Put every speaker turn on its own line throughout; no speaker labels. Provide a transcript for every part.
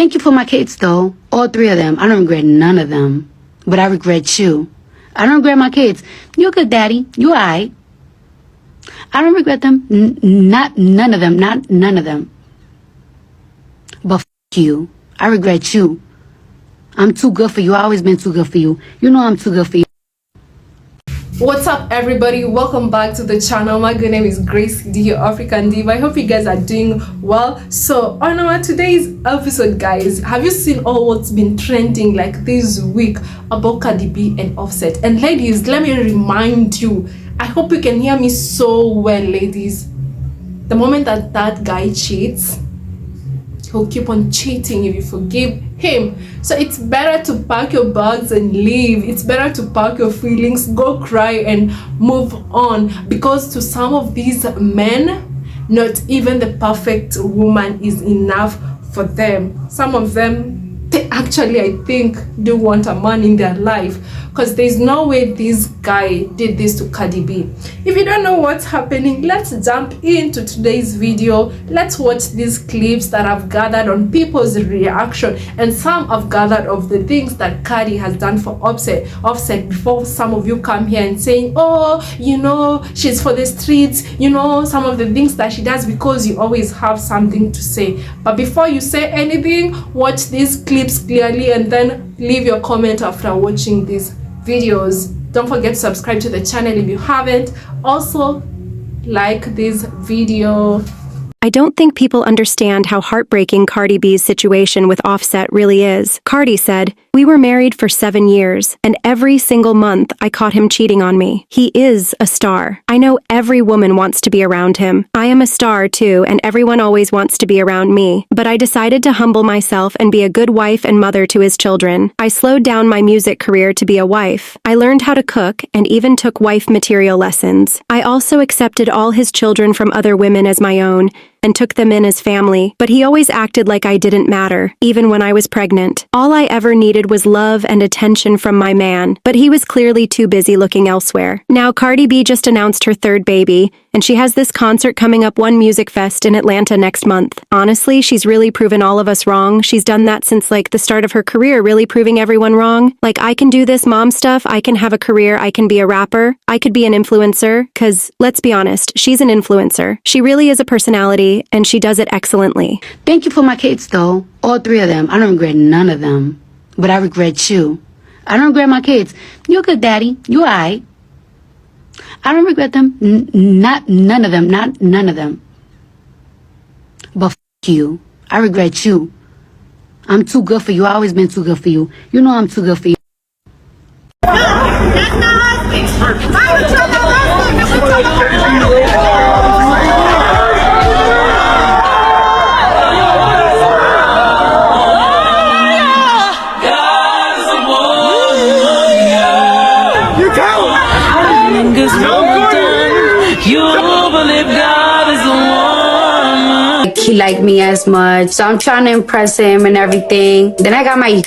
Thank you for my kids, though. All three of them. I don't regret none of them. But I regret you. I don't regret my kids. You're a good daddy. You all right. I don't regret them. None of them. Not none of them. But you. I regret you. I'm too good for you. I've always been too good for you. You know I'm too good for you.
What's up, everybody? Welcome back to the channel. My good name is Gracey D, your African diva. I hope you guys are doing well. So on our today's episode, guys, have you seen all what's been trending like this week about Cardi B and Offset? And ladies, let me remind you, I hope you can hear me so well, ladies. The moment that guy cheats, he'll keep on cheating if you forgive him. So it's better to pack your bags and leave. It's better to pack your feelings, go cry and move on, because to some of these men, not even the perfect woman is enough for them. Some of them, they actually, I think, do want a man in their life, because there's no way this guy did this to Cardi B. If you don't know what's happening, let's jump into today's video. Let's watch these clips that I've gathered on people's reaction, and some I've gathered of the things that Cardi has done for Offset before some of you come here and saying, oh, you know, she's for the streets, you know, some of the things that she does because you always have something to say. But before you say anything, watch these clips clearly and then leave your comment after watching these videos. Don't forget to subscribe to the channel if you haven't. Also, like this video.
I don't think people understand how heartbreaking Cardi B's situation with Offset really is. Cardi said, "We were married for 7 years, and every single month I caught him cheating on me. He is a star. I know every woman wants to be around him. I am a star too, and everyone always wants to be around me. But I decided to humble myself and be a good wife and mother to his children. I slowed down my music career to be a wife. I learned how to cook and even took wife material lessons. I also accepted all his children from other women as my own, and took them in as family, but he always acted like I didn't matter, even when I was pregnant. All I ever needed was love and attention from my man, but he was clearly too busy looking elsewhere." Now, Cardi B just announced her third baby, and she has this concert coming up, One Music Fest in Atlanta next month. Honestly, she's really proven all of us wrong. She's done that since like the start of her career, really proving everyone wrong. Like, I can do this mom stuff, I can have a career, I can be a rapper, I could be an influencer, cause let's be honest, she's an influencer. She really is a personality, and she does it excellently.
Thank you for my kids, though. All three of them. I don't regret none of them. But I regret you. I don't regret my kids. You're a good daddy. You all right. I don't regret them. None of them. Not none of them. But you. I regret you. I'm too good for you. I've always been too good for you. You know I'm too good for you. He liked me as much, so I'm trying to impress him and everything. Then I got my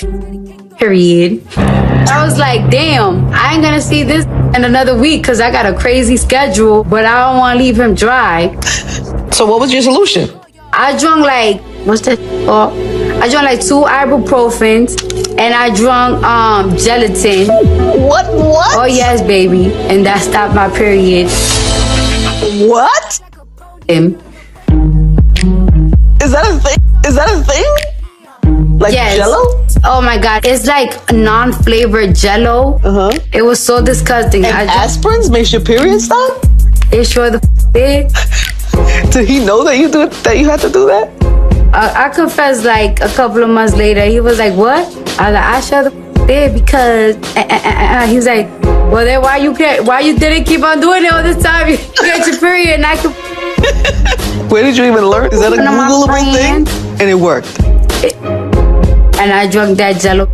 period. I was like, damn, I ain't gonna see this in another week because I got a crazy schedule, but I don't want to leave him dry.
So what was your solution?
I drank like, what's that? Oh, I drank like 2 ibuprofens, and I drank gelatin.
What?
Oh yes, baby, and that stopped my period.
What?
Him.
Is that a thing? Is that a thing? Like
yes.
Jello?
Oh my God, it's like non-flavored Jello. It was so disgusting.
And aspirins makes your period stop?
It sure the did.
Did he know that you had to do that?
I confessed like a couple of months later. He was like, "What?" I was like, "I sure the did because." He was like, "Well, then why you didn't keep on doing it all this time? You get your period, and I could."
Where did you even learn? Is that a Googleable thing? And it worked.
And I drank that Jello.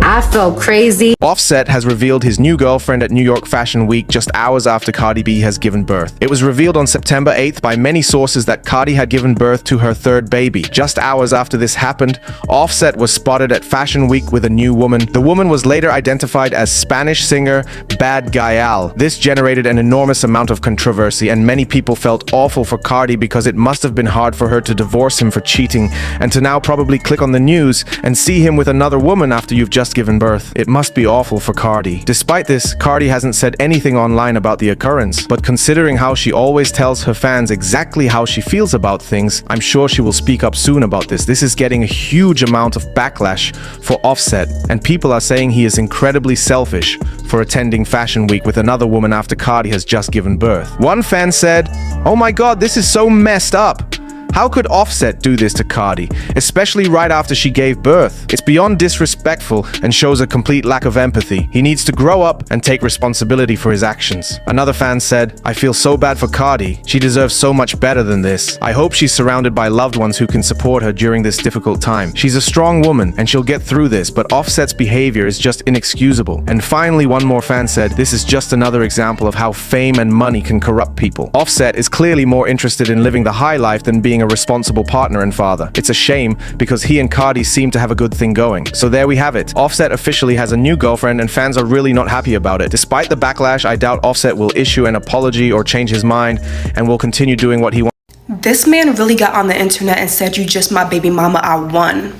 I felt crazy.
Offset has revealed his new girlfriend at New York Fashion Week just hours after Cardi B has given birth. It was revealed on September 8th by many sources that Cardi had given birth to her third baby. Just hours after this happened, Offset was spotted at Fashion Week with a new woman. The woman was later identified as Spanish singer Bad Gayal. This generated an enormous amount of controversy, and many people felt awful for Cardi because it must have been hard for her to divorce him for cheating and to now probably click on the news and see him with another woman after you've just given birth. It must be awful for Cardi. Despite this, Cardi hasn't said anything online about the occurrence, but considering how she always tells her fans exactly how she feels about things, I'm sure she will speak up soon about this. This is getting a huge amount of backlash for Offset, and people are saying he is incredibly selfish for attending Fashion Week with another woman after Cardi has just given birth. One fan said, "Oh my god, this is so messed up. How could Offset do this to Cardi, especially right after she gave birth? It's beyond disrespectful and shows a complete lack of empathy. He needs to grow up and take responsibility for his actions." Another fan said, "I feel so bad for Cardi. She deserves so much better than this. I hope she's surrounded by loved ones who can support her during this difficult time. She's a strong woman and she'll get through this, but Offset's behavior is just inexcusable." And finally, one more fan said, "This is just another example of how fame and money can corrupt people. Offset is clearly more interested in living the high life than being a responsible partner and father. It's a shame because he and Cardi seem to have a good thing going." So there we have it. Offset officially has a new girlfriend and fans are really not happy about it. Despite the backlash, I doubt Offset will issue an apology or change his mind and will continue doing what he wants.
This man really got on the internet and said, "You just my baby mama, I won."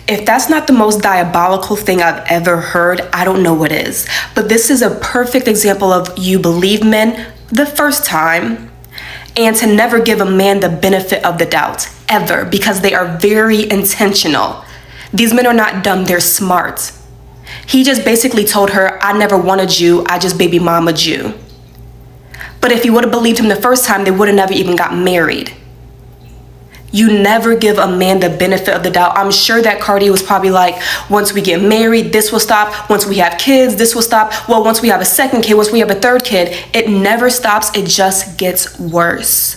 If that's not the most diabolical thing I've ever heard, I don't know what is. But this is a perfect example of you believe men the first time, and to never give a man the benefit of the doubt, ever, because they are very intentional. These men are not dumb, they're smart. He just basically told her, "I never wanted you, I just baby mamaed you." But if he would have believed him the first time, they would have never even got married. You never give a man the benefit of the doubt. I'm sure that Cardi was probably like, once we get married, this will stop. Once we have kids, this will stop. Well, once we have a second kid, once we have a third kid, it never stops. It just gets worse.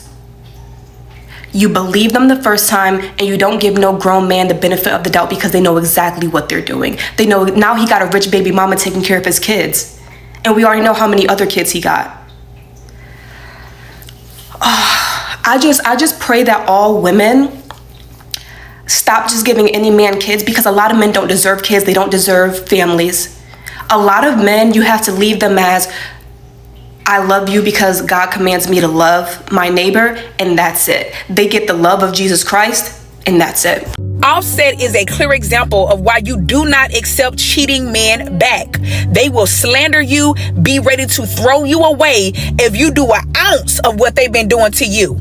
You believe them the first time and you don't give no grown man the benefit of the doubt because they know exactly what they're doing. They know now he got a rich baby mama taking care of his kids. And we already know how many other kids he got. I just pray that all women stop just giving any man kids, because a lot of men don't deserve kids. They don't deserve families. A lot of men, you have to leave them as, "I love you because God commands me to love my neighbor," and that's it. They get the love of Jesus Christ, and that's it.
Offset is a clear example of why you do not accept cheating men back. They will slander you, be ready to throw you away if you do an ounce of what they've been doing to you.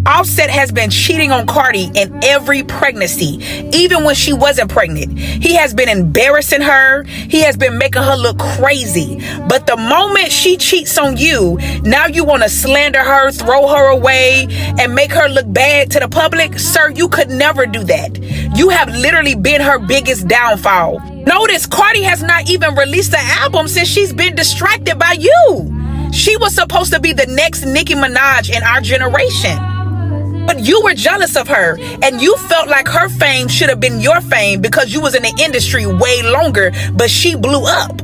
Offset has been cheating on Cardi in every pregnancy, even when she wasn't pregnant. He has been embarrassing her. He has been making her look crazy. But the moment she cheats on you, now you want to slander her, throw her away, and make her look bad to the public? Sir, you could never do that. You have literally been her biggest downfall. Notice Cardi has not even released an album since she's been distracted by you. She was supposed to be the next Nicki Minaj in our generation. But you were jealous of her, and you felt like her fame should have been your fame because you was in the industry way longer, but she blew up.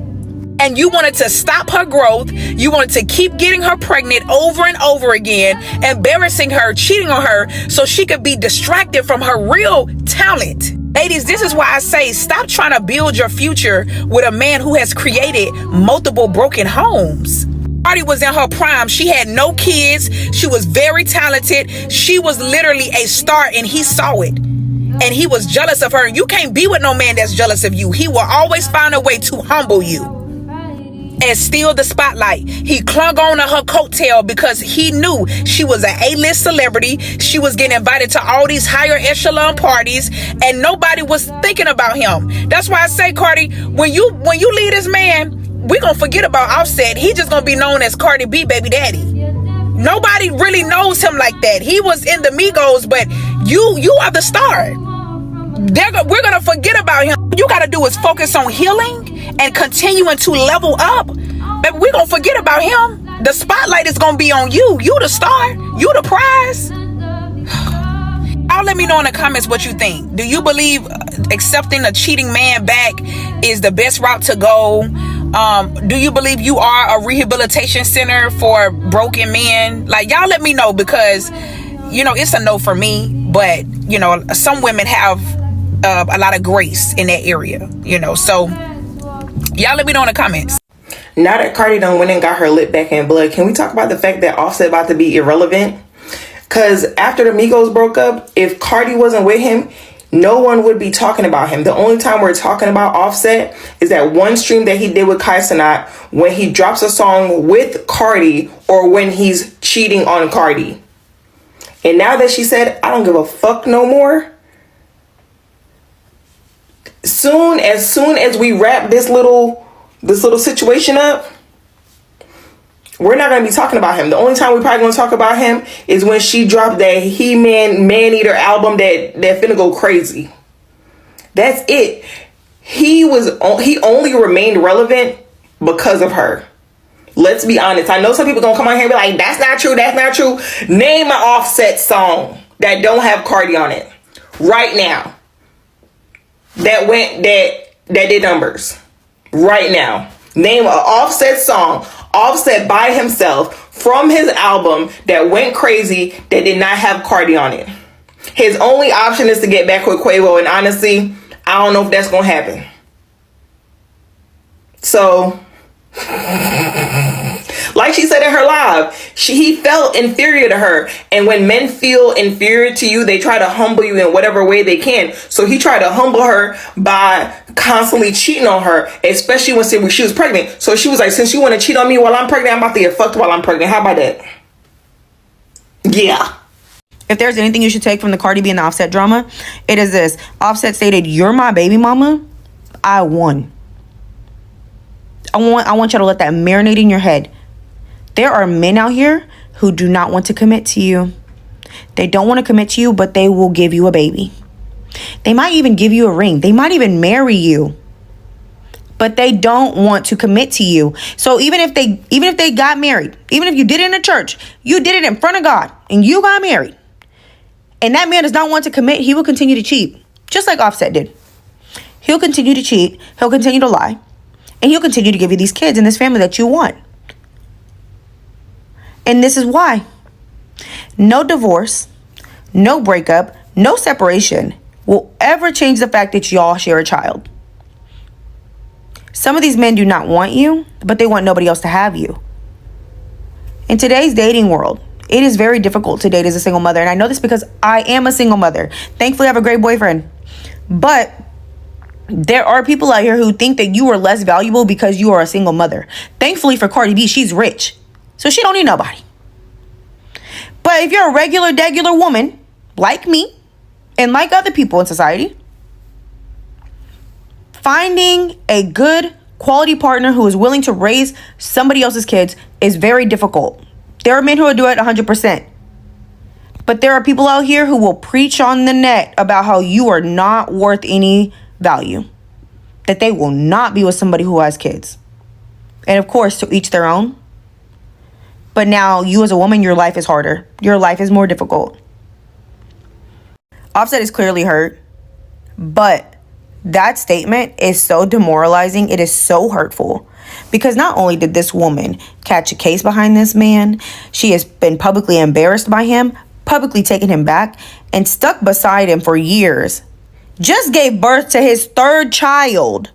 And you wanted to stop her growth. You wanted to keep getting her pregnant over and over again, embarrassing her, cheating on her, so she could be distracted from her real talent. Ladies, this is why I say stop trying to build your future with a man who has created multiple broken homes. Cardi was in her prime. She had no kids. She was very talented. She was literally a star, and he saw it. And he was jealous of her. You can't be with no man that's jealous of you. He will always find a way to humble you and steal the spotlight. He clung on to her coattail because he knew she was an A-list celebrity. She was getting invited to all these higher echelon parties, and nobody was thinking about him. That's why I say, Cardi, when you leave this man, we're gonna forget about Offset. He just gonna be known as Cardi B baby daddy. Nobody really knows him like that. He was in the Migos, but you are the star. We're gonna forget about him. What you gotta do is focus on healing and continuing to level up. But we're gonna forget about him. The spotlight is gonna be on you. You the star. You the prize. Y'all let me know in the comments what you think. Do you believe accepting a cheating man back is the best route to go? Do you believe you are a rehabilitation center for broken men? Like, y'all let me know, because it's a no for me, but some women have a lot of grace in that area, so y'all let me know in the comments.
Now that Cardi done went and got her lip back in blood, can we talk about the fact that Offset about to be irrelevant? Because after the Migos broke up, if Cardi wasn't with him, no one would be talking about him. The only time we're talking about Offset is that one stream that he did with Kai Cenat when he drops a song with Cardi, or when he's cheating on Cardi. And now that she said, I don't give a fuck no more, as soon as we wrap this little situation up, we're not going to be talking about him. The only time we're probably going to talk about him is when she dropped that He-Man Man-Eater album that finna go crazy. That's it. He only remained relevant because of her. Let's be honest. I know some people gonna come on here and be like, that's not true, that's not true. Name an Offset song that don't have Cardi on it right now, that did numbers right now. Name an Offset song, Offset by himself, from his album, that went crazy, that did not have Cardi on it. His only option is to get back with Quavo, and honestly, I don't know if that's gonna happen. So, like she said in her live, he felt inferior to her. And when men feel inferior to you, they try to humble you in whatever way they can. So he tried to humble her by constantly cheating on her, especially when she was pregnant. So she was like, since you want to cheat on me while I'm pregnant, I'm about to get fucked while I'm pregnant. How about that? Yeah.
If there's anything you should take from the Cardi B and the Offset drama, it is this. Offset stated, you're my baby mama. I won. I want you to let that marinate in your head. There are men out here who do not want to commit to you. They don't want to commit to you, but they will give you a baby. They might even give you a ring. They might even marry you. But they don't want to commit to you. So even if they got married, even if you did it in a church, you did it in front of God, and you got married, and that man does not want to commit, he will continue to cheat. Just like Offset did. He'll continue to cheat. He'll continue to lie. And he'll continue to give you these kids and this family that you want. And this is why. No divorce, no breakup, no separation will ever change the fact that y'all share a child. Some of these men do not want you, but they want nobody else to have you. In today's dating world, it is very difficult to date as a single mother. And I know this because I am a single mother. Thankfully, I have a great boyfriend. But there are people out here who think that you are less valuable because you are a single mother. Thankfully for Cardi B, she's rich. So she don't need nobody. But if you're a regular woman, like me, and like other people in society, finding a good quality partner who is willing to raise somebody else's kids is very difficult. There are men who will do it 100%. But there are people out here who will preach on the net about how you are not worth any value, that they will not be with somebody who has kids. And of course, to each their own. But now you as a woman, your life is harder. Your life is more difficult. Offset is clearly hurt, but that statement is so demoralizing. It is so hurtful, because not only did this woman catch a case behind this man, she has been publicly embarrassed by him, publicly taken him back, and stuck beside him for years. Just gave birth to his third child.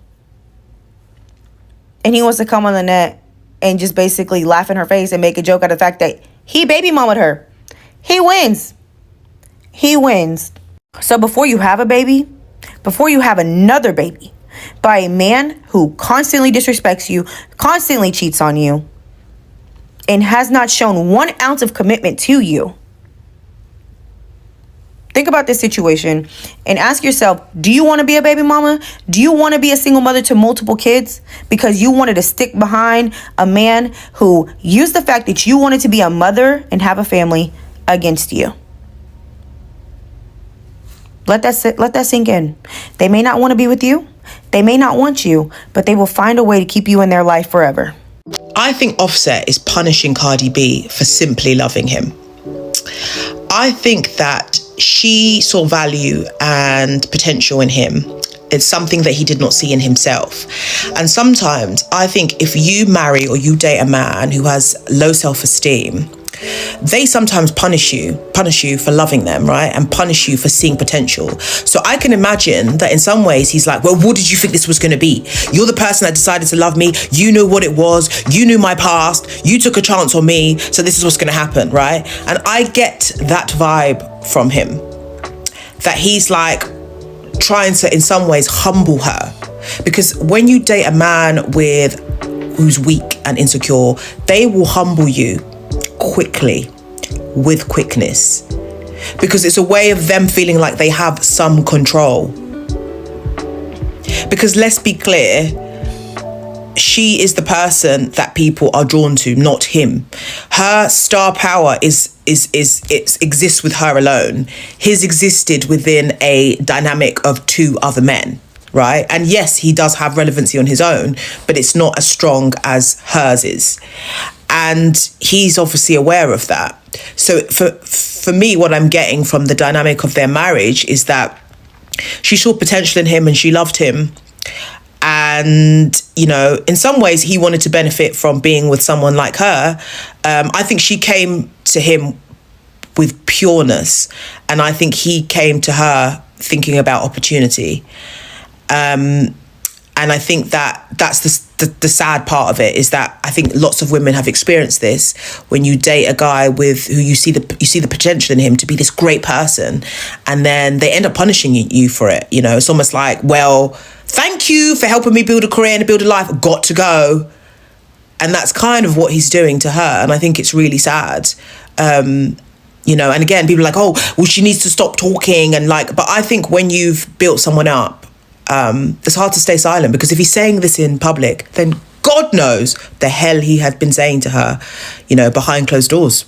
And he wants to come on the net and just basically laugh in her face and make a joke out of the fact that he baby mamaed her. He wins. He wins. So before you have a baby, before you have another baby by a man who constantly disrespects you, constantly cheats on you, and has not shown 1 ounce of commitment to you, think about this situation and ask yourself, do you want to be a baby mama? Do you want to be a single mother to multiple kids because you wanted to stick behind a man who used the fact that you wanted to be a mother and have a family against you? Let that sink in. They may not want to be with you. They may not want you, but they will find a way to keep you in their life forever.
I think Offset is punishing Cardi B for simply loving him. I think that she saw value and potential in him, It's something that he did not see in himself. And sometimes I think if you marry or you date a man who has low self-esteem, they sometimes punish you for loving them, right? And punish you for seeing potential. So I can imagine that in some ways he's like, well, what did you think this was going to be? You're the person that decided to love me. You knew what it was. You knew my past. You took a chance on me. So this is what's going to happen, right? And I get that vibe from him, that he's like trying to, in some ways, humble her. Because when you date a man who's weak and insecure, they will humble you quickly, with quickness, because it's a way of them feeling like they have some control. Because let's be clear, she is the person that people are drawn to, not him. Her star power exists with her alone. His existed within a dynamic of two other men, right? And yes, he does have relevancy on his own, but it's not as strong as hers is. And he's obviously aware of that. So for me, what I'm getting from the dynamic of their marriage is that she saw potential in him and she loved him. And, you know, in some ways he wanted to benefit from being with someone like her. I think she came to him with pureness. And I think he came to her thinking about opportunity. And I think that's the sad part of it, is that I think lots of women have experienced this when you date a guy with who you see the potential in him to be this great person, and then they end up punishing you for it. You know, it's almost like, well, thank you for helping me build a career and build a life. Got to go. And that's kind of what he's doing to her. And I think it's really sad. You know, and again, people are like, oh, well, she needs to stop talking. And like, but I think when you've built someone up, it's hard to stay silent, because if he's saying this in public, then God knows the hell he had been saying to her, you know, behind closed doors.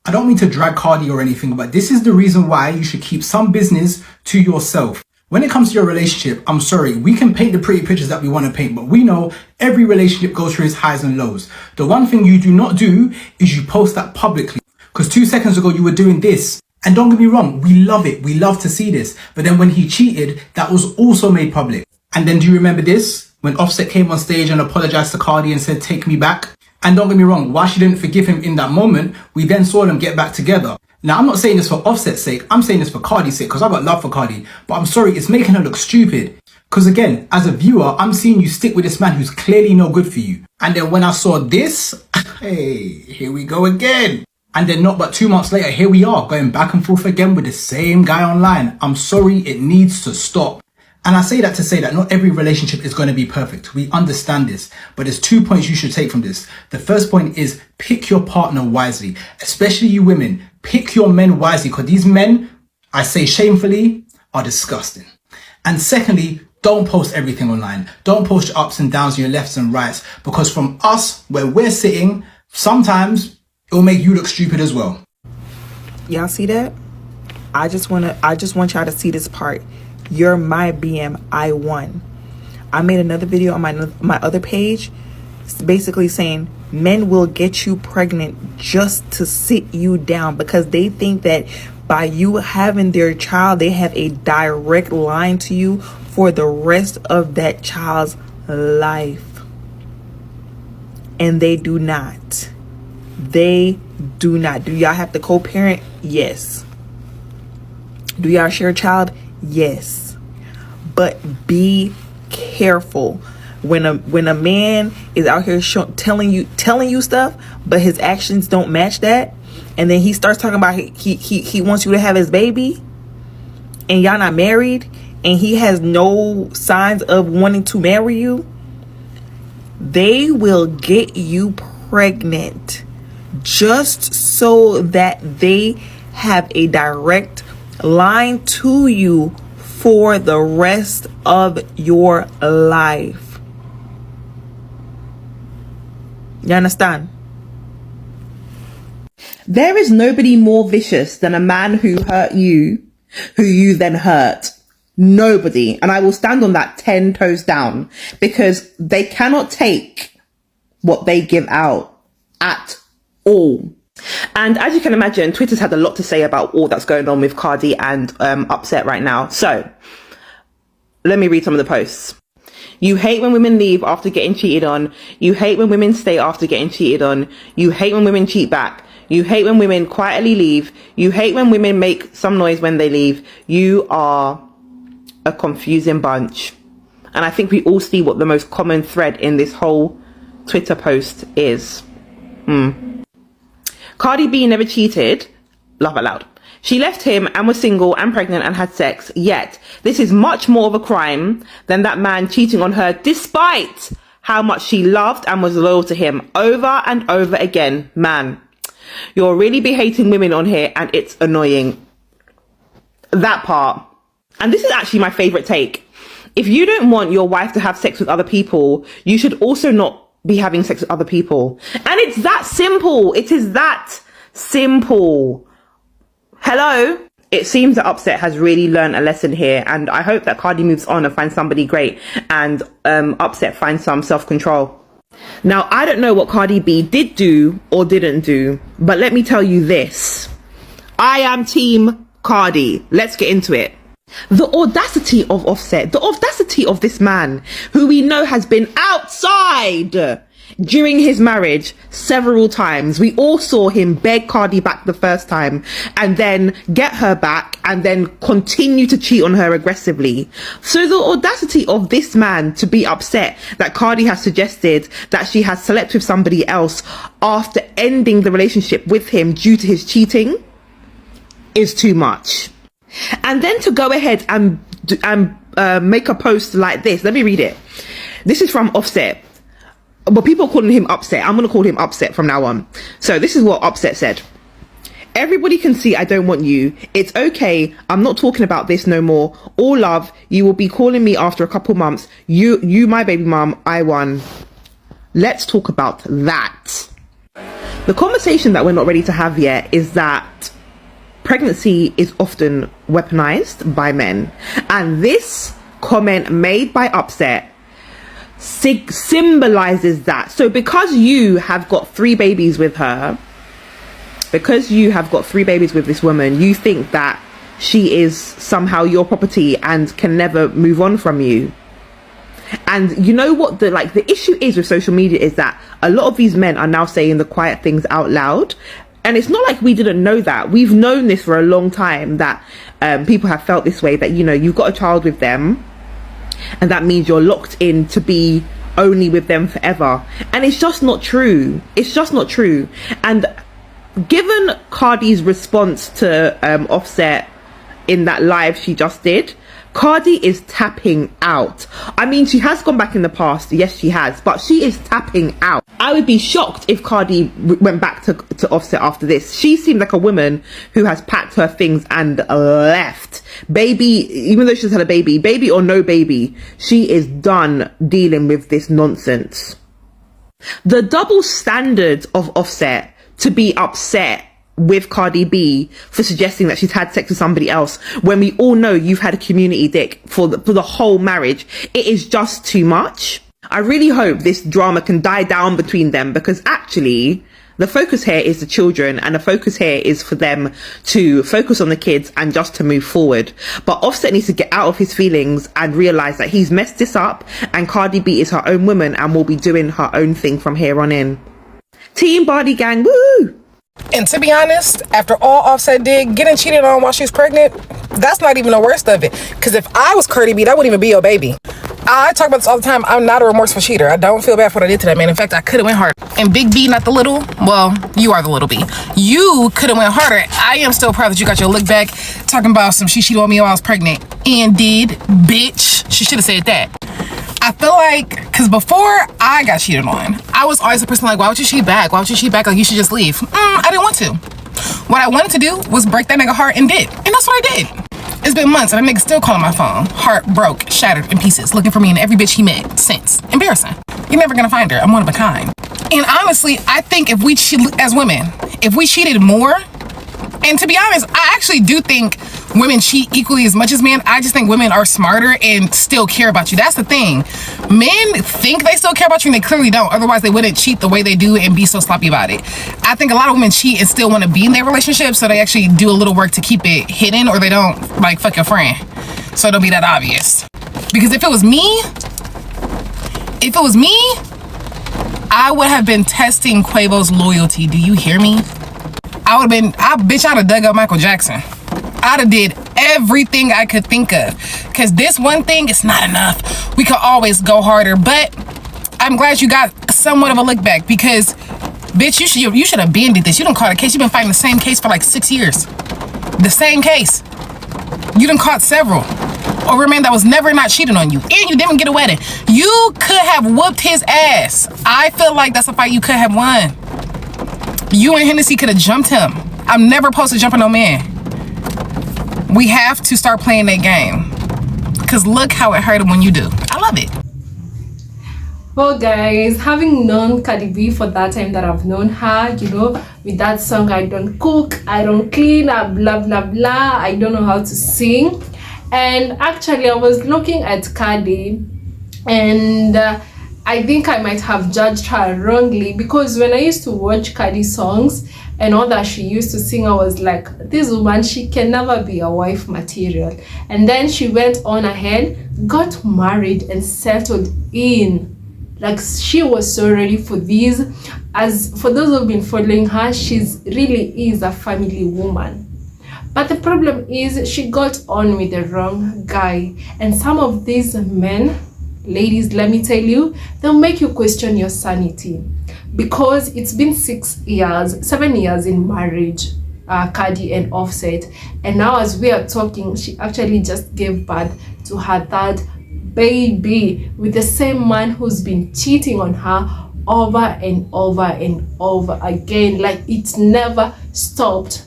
I don't mean to drag Cardi or anything, but this is the reason why you should keep some business to yourself. When it comes to your relationship, I'm sorry, we can paint the pretty pictures that we want to paint, but we know every relationship goes through its highs and lows. The one thing you do not do is you post that publicly, because 2 seconds ago you were doing this. And don't get me wrong, we love it. We love to see this. But then when he cheated, that was also made public. And then do you remember this? When Offset came on stage and apologized to Cardi and said, take me back. And don't get me wrong, while she didn't forgive him in that moment, we then saw them get back together. Now, I'm not saying this for Offset's sake. I'm saying this for Cardi's sake, because I've got love for Cardi. But I'm sorry, it's making her look stupid. Because again, as a viewer, I'm seeing you stick with this man who's clearly no good for you. And then when I saw this, hey, here we go again. And then not but 2 months later, here we are going back and forth again with the same guy online. I'm sorry, it needs to stop. And I say that to say that not every relationship is going to be perfect. We understand this, but there's 2 points you should take from this. The first point is pick your partner wisely, especially you women. Pick your men wisely, because these men, I say shamefully, are disgusting. And secondly, don't post everything online. Don't post your ups and downs, your lefts and rights, because from us, where we're sitting, sometimes it'll make you look stupid as well.
Y'all see that? I just want y'all to see this part. You're my BM, I won. I made another video on my other page, basically saying men will get you pregnant just to sit you down, because they think that by you having their child, they have a direct line to you for the rest of that child's life. And they do not. They do not. Do y'all have to co-parent? Yes. Do y'all share a child? Yes. But be careful when a man is out here telling you stuff, but his actions don't match that, and then he starts talking about he wants you to have his baby, and y'all not married, and he has no signs of wanting to marry you. They will get you pregnant just so that they have a direct line to you for the rest of your life. You understand?
There is nobody more vicious than a man who hurt you, who you then hurt. Nobody. And I will stand on that 10 toes down, because they cannot take what they give out at all. And as you can imagine, Twitter's had a lot to say about all that's going on with Cardi and Upset right now. So
Let me read some of the posts. You hate when women leave after getting cheated on. You hate when women stay after getting cheated on. You hate when women cheat back. You hate when women quietly leave. You hate when women make some noise when they leave. You are a confusing bunch. And I think we all see what the most common thread in this whole Twitter post is. Cardi B never cheated. Laugh out loud. She left him and was single and pregnant and had sex. Yet, this is much more of a crime than that man cheating on her despite how much she loved and was loyal to him over and over again. Man, you're really be hating women on here and it's annoying. That part. And this is actually my favorite take. If you don't want your wife to have sex with other people, you should also not be having sex with other people. And it's that simple. It is that simple. Hello? It seems that Upset has really learned a lesson here, and I hope that Cardi moves on and finds somebody great, and Upset finds some self-control. Now, I don't know what Cardi B did do or didn't do, but let me tell you this. I am team Cardi. Let's get into it. The audacity of Offset, the audacity of this man, who we know has been outside during his marriage several times. We all saw him beg Cardi back the first time and then get her back and then continue to cheat on her aggressively. So the audacity of this man to be upset that Cardi has suggested that she has slept with somebody else after ending the relationship with him due to his cheating is too much. And then to go ahead and make a post like this. Let me read it. This is from Offset. But people are calling him Upset. I'm going to call him Upset from now on. So this is what Upset said. Everybody can see I don't want you. It's okay. I'm not talking about this no more. All love. You will be calling me after a couple months. You my baby mom. I won. Let's talk about that. The conversation that we're not ready to have yet is that pregnancy is often weaponized by men. And this comment made by Upset symbolizes that. So because you have got 3 babies with her, because you have got 3 babies with this woman, you think that she is somehow your property and can never move on from you. And you know what the issue is with social media is that a lot of these men are now saying the quiet things out loud. And it's not like we didn't know that. We've known this for a long time, that people have felt this way, that, you know, you've got a child with them and that means you're locked in to be only with them forever. And it's just not true. It's just not true. And given Cardi's response to Offset in that live she just did, Cardi is tapping out. I mean, she has gone back in the past. Yes, she has. But she is tapping out. I would be shocked if Cardi went back to Offset after this. She seemed like a woman who has packed her things and left. Baby, even though she's had a baby or no baby, she is done dealing with this nonsense. The double standard of Offset to be upset with Cardi B for suggesting that she's had sex with somebody else when we all know you've had a community dick for the whole marriage, it is just too much. I really hope this drama can die down between them, because actually the focus here is the children, and the focus here is for them to focus on the kids and just to move forward. But Offset needs to get out of his feelings and realize that he's messed this up, and Cardi B is her own woman and will be doing her own thing from here on in. Team Body Gang, woo!
And to be honest, after all Offset did, getting cheated on while she's pregnant, that's not even the worst of it. Because if I was Cardi B, that wouldn't even be your baby. I talk about this all the time. I'm not a remorseful cheater. I don't feel bad for what I did to that man. In fact, I could have went harder. And Big B, not the little. Well, you are the little B. You could have went harder. I am still proud that you got your look back talking about some she cheated on me while I was pregnant. And did, bitch. She should have said that. I feel like, because before I got cheated on, I was always a person like, why would you cheat back? Why would you cheat back? Like, you should just leave. I didn't want to. What I wanted to do was break that nigga heart and did. And that's what I did. It's been months and that nigga still calling my phone. Heart broke, shattered in pieces, looking for me and every bitch he met since. Embarrassing. You're never gonna find her. I'm one of a kind. And honestly, I think if we as women, if we cheated more, and to be honest, I actually do think women cheat equally as much as men. I just think women are smarter and still care about you. That's the thing. Men think they still care about you and they clearly don't. Otherwise, they wouldn't cheat the way they do and be so sloppy about it. I think a lot of women cheat and still want to be in their relationship, so they actually do a little work to keep it hidden, or they don't, like, fuck your friend. So it'll be that obvious.
Because if it was me, I would have been testing Quavo's loyalty. Do you hear me? I'd have dug up Michael Jackson. I'd have did everything I could think of. Because this one thing is not enough. We could always go harder. But I'm glad you got somewhat of a look back. Because, bitch, you should have been did this. You done caught a case. You've been fighting the same case for like 6 years. The same case. You done caught several. Over a man that was never not cheating on you. And you didn't get a wedding. You could have whooped his ass. I feel like that's a fight you could have won. You and Hennessy could have jumped him. I'm never supposed to jump on no man. We have to start playing that game. Because look how it hurt him when you do. I love it.
Well, guys, having known Cardi B for that time that I've known her, you know, with that song, I don't cook, I don't clean, blah, blah, blah, I don't know how to sing. And actually, I was looking at Cardi, and I think I might have judged her wrongly, because when I used to watch Cardi songs and all that she used to sing, I was like, this woman, she can never be a wife material. And then she went on ahead, got married and settled in. Like, she was so ready for this. As for those who've been following her, she's really is a family woman. But the problem is she got on with the wrong guy. And some of these men, ladies, let me tell you, they'll make you question your sanity. Because it's been 7 years in marriage, Cardi and Offset. And now as we are talking, she actually just gave birth to her third baby with the same man who's been cheating on her over and over and over again. Like, it's never stopped.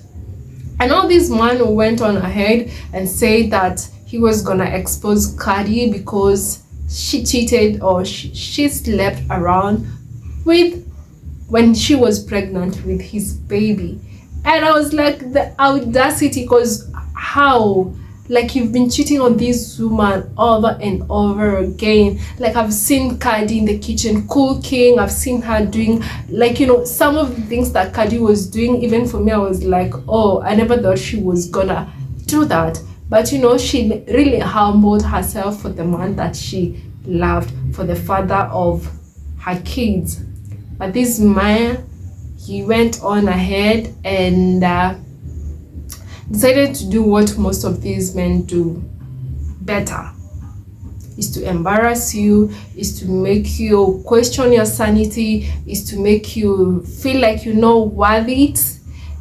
And all this man went on ahead and said that he was gonna expose Cardi because she cheated, or she slept around with when she was pregnant with his baby. And I was like, the audacity, because how? Like, you've been cheating on this woman over and over again. Like, I've seen Cardi in the kitchen cooking. I've seen her doing, like, you know, some of the things that Cardi was doing. Even for me, I was like, oh, I never thought she was gonna do that. But, you know, she really humbled herself for the man that she loved, for the father of her kids. But this man, he went on ahead and decided to do what most of these men do better, is to embarrass you, is to make you question your sanity, is to make you feel like you're not worth it.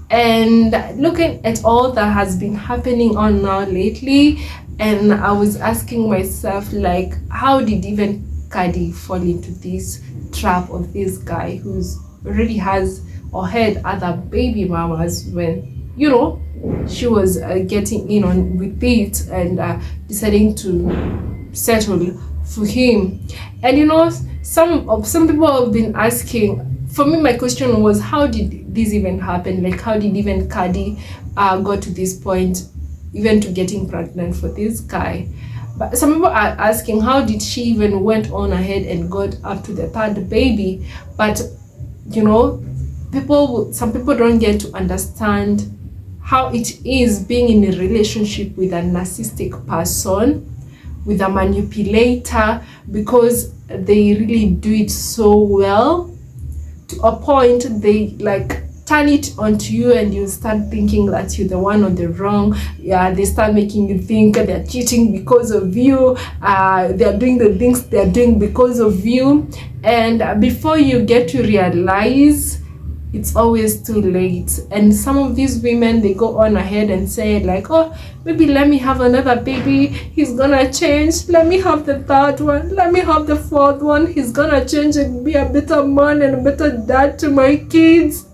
And looking at all that has been happening on now lately, and I was asking myself, like, how did even Cardi fall into this trap of this guy who's already has or had other baby mamas, when, you know, she was getting in on with it and deciding to settle for him. And, you know, some people have been asking. For me, my question was, how did this even happen? Like, how did even Cardi got to this point, even to getting pregnant for this guy? But some people are asking, how did she even went on ahead and got up to the third baby? But, you know, some people don't get to understand how it is being in a relationship with a narcissistic person, with a manipulator, because they really do it so well, to a point they like turn it onto you and you start thinking that you're the one on the wrong. Yeah, they start making you think they're cheating because of you, they're doing the things they're doing because of you, and before you get to realize, it's always too late. And some of these women, they go on ahead and say like, oh, maybe let me have another baby, he's gonna change, let me have the third one, let me have the fourth one, he's gonna change and be a better man and a better dad to my kids.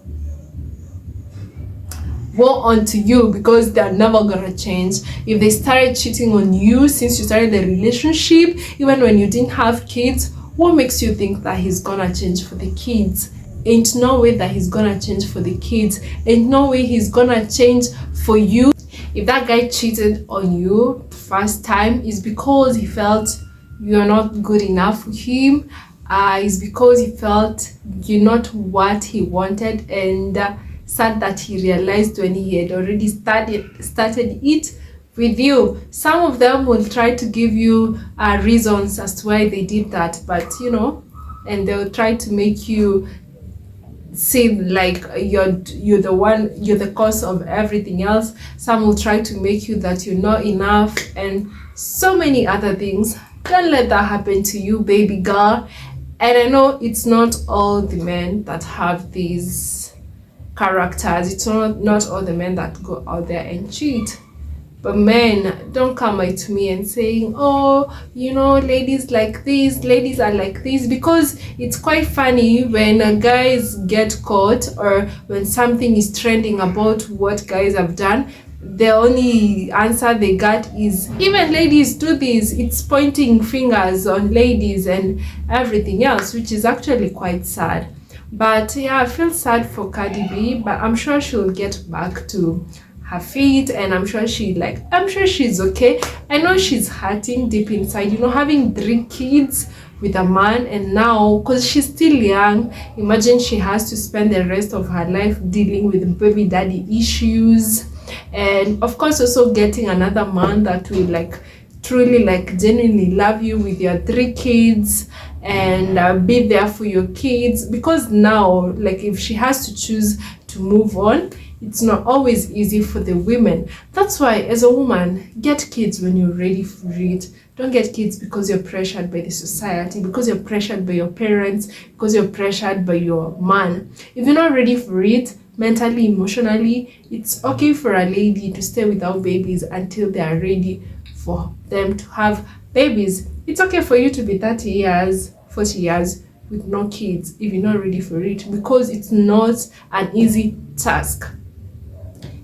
Woe unto you, because they're never gonna change. If they started cheating on you since you started the relationship, even when you didn't have kids, what makes you think that he's gonna change for the kids? Ain't no way that he's gonna change for the kids. Ain't no way he's gonna change for you. If that guy cheated on you the first time, it's because he felt you're not good enough for him. It's because he felt you're not what he wanted, and sad that he realized when he had already started it with you. Some of them will try to give you reasons as to why they did that, but you know, and they'll try to make you seem like you're the cause of everything else. Some will try to make you that you're not enough and so many other things. Don't let that happen to you, baby girl. And I know it's not all the men that have these characters. It's not all the men that go out there and cheat. But men, don't come to me and saying, oh, you know, ladies like this, ladies are like this, because it's quite funny when guys get caught or when something is trending about what guys have done. The only answer they got is, even ladies do this. It's pointing fingers on ladies and everything else, which is actually quite sad. But yeah, I feel sad for Cardi B, but I'm sure she'll get back to her feet, and I'm sure she's okay. I know she's hurting deep inside, you know, having 3 kids with a man, and now because she's still young, imagine she has to spend the rest of her life dealing with baby daddy issues, and of course also getting another man that will truly genuinely love you with your 3 kids and be there for your kids. Because now, if she has to choose to move on, it's not always easy for the women. That's why, as a woman, get kids when you're ready for it. Don't get kids because you're pressured by the society, because you're pressured by your parents, because you're pressured by your man. If you're not ready for it, mentally, emotionally, it's okay for a lady to stay without babies until they are ready for them to have babies. It's okay for you to be 30 years, 40 years with no kids if you're not ready for it, because it's not an easy task.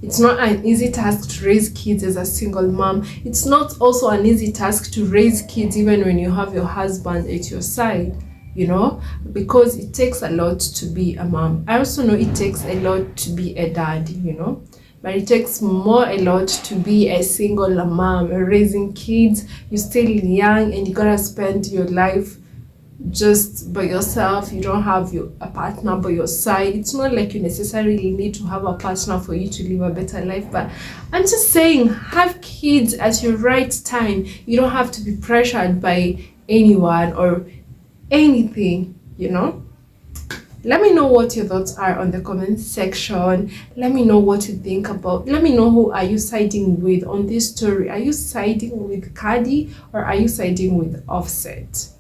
It's not an easy task to raise kids as a single mom. It's not also an easy task to raise kids even when you have your husband at your side, you know, because it takes a lot to be a mom. I also know it takes a lot to be a dad, you know, but it takes a lot to be a single mom raising kids. You're still young and you gotta spend your life just by yourself. You don't have a partner by your side. It's not like you necessarily need to have a partner for you to live a better life, but I'm just saying, have kids at your right time. You don't have to be pressured by anyone or anything, you know. Let me know what your thoughts are on the comment section. Let me know what you think about. Let me know, who are you siding with on this story? Are you siding with Cardi or are you siding with Offset?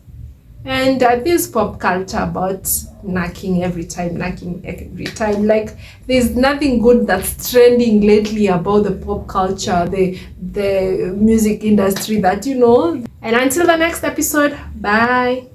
And this pop culture about knocking every time, like there's nothing good that's trending lately about the pop culture, the music industry, that you know. And until the next episode, bye.